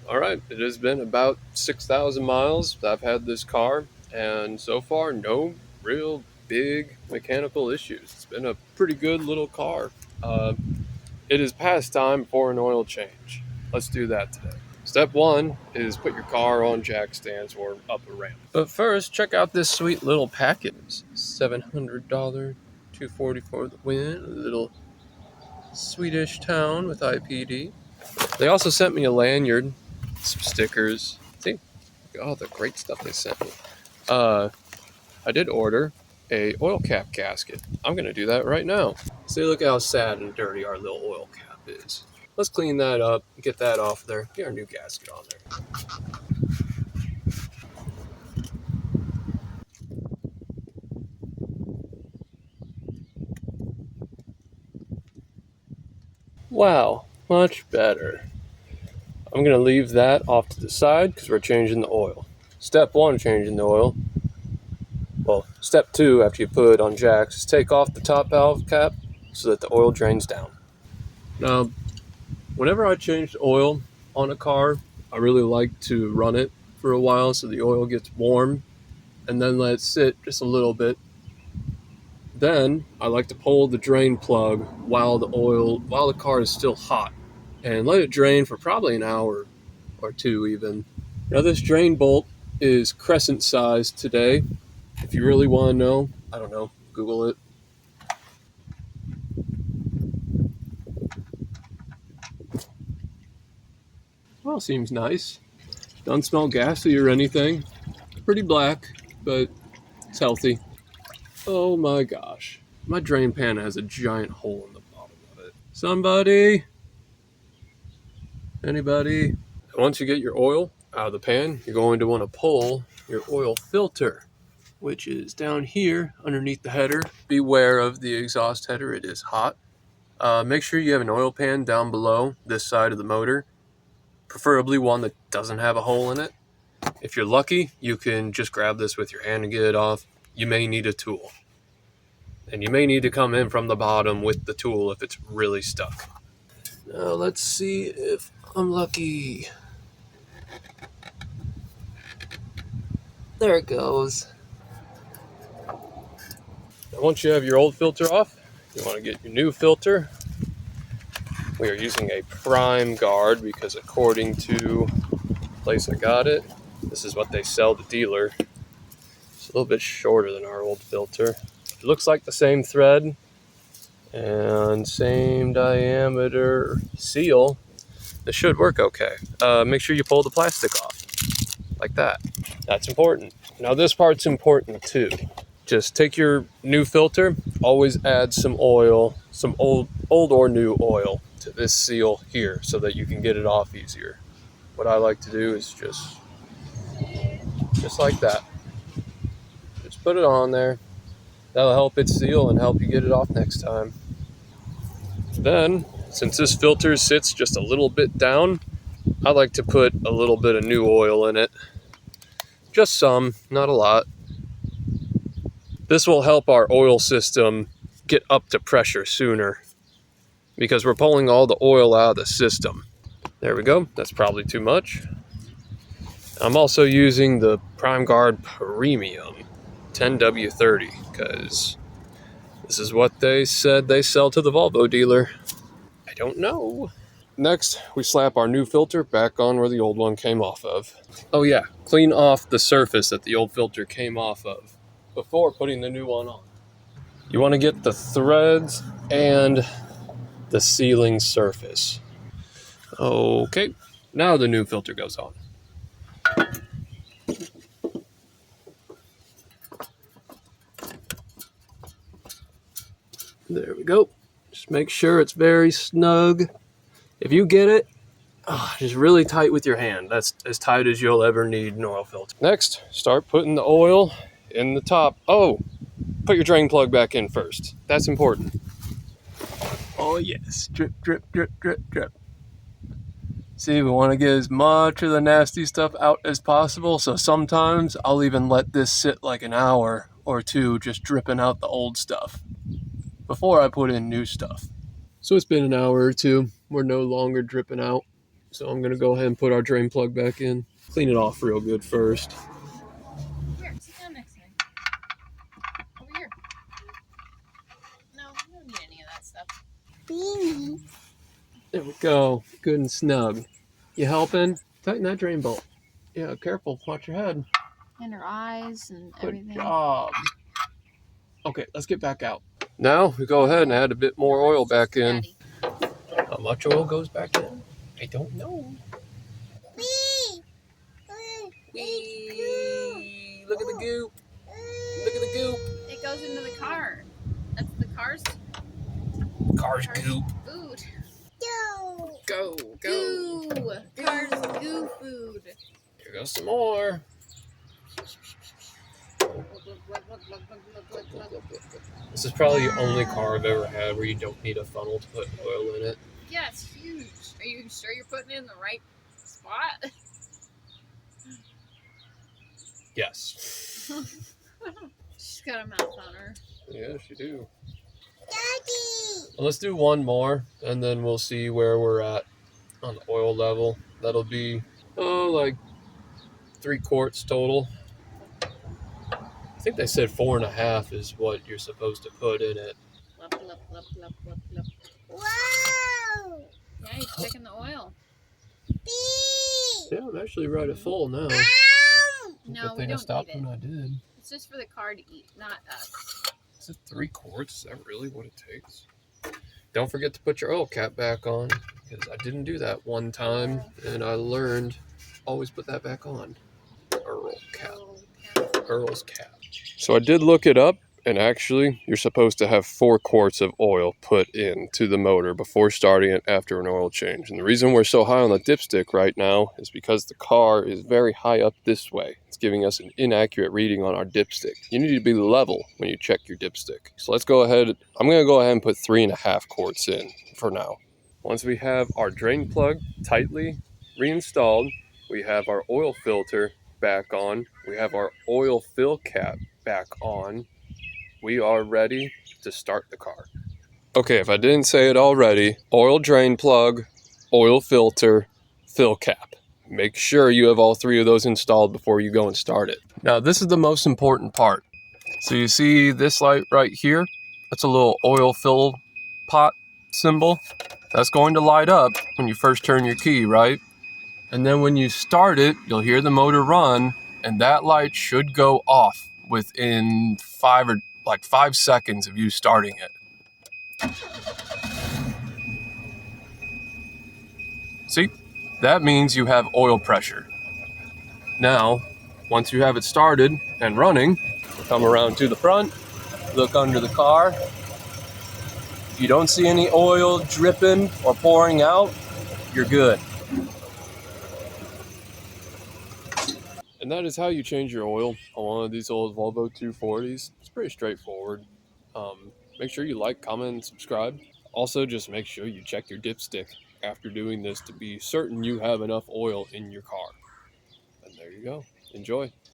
Alright, it has been about 6,000 miles that I've had this car, and so far no real big mechanical issues. It's been a pretty good little car. Uh, it is past time for an oil change. Let's do that today. Step one is put your car on jack stands or up a ramp. But first, check out this sweet little package. $700, $240 for the win, a little Swedish town with IPD. They also sent me a lanyard, some stickers. See, oh, the great stuff they sent me. I did order a oil cap gasket. I'm gonna do that right now. See, look how sad and dirty our little oil cap is. Let's clean that up, get that off there, get our new gasket on there. Wow, much better. I'm gonna leave that off to the side because we're changing the oil. Step one, changing the oil. Well, step two, after you put it on jacks, is take off the top valve cap so that the oil drains down. Now, whenever I change the oil on a car, I really like to run it for a while so the oil gets warm and then let it sit just a little bit. Then I like to pull the drain plug while the car is still hot and let it drain for probably an hour or two even. Now this drain bolt is crescent sized today. If you really want to know, I don't know, Google it. Well, seems nice. Doesn't smell gassy or anything. Pretty black, but it's healthy. Oh my gosh. My drain pan has a giant hole in the bottom of it. Somebody? Anybody? Once you get your oil out of the pan, you're going to want to pull your oil filter, which is down here underneath the header. Beware of the exhaust header, it is hot. Make sure you have an oil pan down below this side of the motor, preferably one that doesn't have a hole in it. If you're lucky, you can just grab this with your hand and get it off. You may need a tool. And you may need to come in from the bottom with the tool if it's really stuck. Now let's see if I'm lucky. There it goes. Now once you have your old filter off, you want to get your new filter. We are using a prime guard because according to the place I got it, this is what they sell the dealer. It's a little bit shorter than our old filter. It looks like the same thread and same diameter seal. This should work okay. Make sure you pull the plastic off like that. That's important. Now this part's important too. Just take your new filter, always add some oil, some old or new oil to this seal here so that you can get it off easier. What I like to do is just like that. Just put it on there. That'll help it seal and help you get it off next time. Then, since this filter sits just a little bit down, I like to put a little bit of new oil in it. Just some, not a lot. This will help our oil system get up to pressure sooner because we're pulling all the oil out of the system. There we go. That's probably too much. I'm also using the Prime Guard Premium 10W30 because this is what they said they sell to the Volvo dealer. I don't know. Next, we slap our new filter back on where the old one came off of. Oh yeah, clean off the surface that the old filter came off of before putting the new one on. You want to get the threads and the sealing surface. Okay, now the new filter goes on. There we go. Just make sure it's very snug. If you get it, just really tight with your hand. That's as tight as you'll ever need an oil filter. Next, start putting the oil in the top. Oh, put your drain plug back in first. That's important. Oh yes, drip, drip, drip, drip, drip. See, we want to get as much of the nasty stuff out as possible, so sometimes I'll even let this sit like an hour or two just dripping out the old stuff before I put in new stuff. So it's been an hour or two. We're no longer dripping out. So I'm gonna go ahead and put our drain plug back in. Clean it off real good first. Here, sit down next to me. Over here. No, you don't need any of that stuff. There we go. Good and snug. You helping? Tighten that drain bolt. Yeah, careful. Watch your head. And her eyes and Good everything. job. Okay, let's get back out. Now we go ahead and add a bit more oil back in. Daddy. How much oil goes back in? I don't know. Wee! Look at the goop. Look at the goop. It goes into the car. That's the car's Car's goop. food. Go. Goo. Car's goo food. Here goes some more. This is probably the only car I've ever had where you don't need a funnel to put oil in it. Yeah, it's huge. Are you sure you're putting it in the right spot? Yes. She's got a mouth on her. Yes, you do. Daddy! Well, let's do one more, and then we'll see where we're at on the oil level. That'll be, like 3 quarts total. I think they said 4.5 is what you're supposed to put in it. Lup, lup, lup, lup, lup, lup. Wow! Yeah, he's checking the oil. Yeah, I'm actually right at full now. No, Good we thing I don't stopped need it. when I did. It's just for the car to eat, not us. Is it 3 quarts? Is that really what it takes? Don't forget to put your oil cap back on, because I didn't do that one time, and I learned always put that back on. Earl's cap. So I did look it up, and actually, you're supposed to have 4 quarts of oil put into the motor before starting it after an oil change. And the reason we're so high on the dipstick right now is because the car is very high up this way. It's giving us an inaccurate reading on our dipstick. You need to be level when you check your dipstick. So let's go ahead. I'm going to go ahead and put 3.5 quarts in for now. Once we have our drain plug tightly reinstalled, we have our oil filter back on, we have our oil fill cap back on, we are ready to start the car. Okay, if I didn't say it already, oil drain plug, oil filter, fill cap. Make sure you have all 3 of those installed before you go and start it. Now this is the most important part. So you see this light right here? That's a little oil fill pot symbol. That's going to light up when you first turn your key, right? And then when you start it, you'll hear the motor run, and that light should go off within 5 seconds of you starting it. See? That means you have oil pressure. Now, once you have it started and running, come around to the front, look under the car. If you don't see any oil dripping or pouring out, you're good. And that is how you change your oil on one of these old Volvo 240s. It's pretty straightforward. Make sure you like, comment, and subscribe. Also, just make sure you check your dipstick after doing this to be certain you have enough oil in your car. And there you go. Enjoy.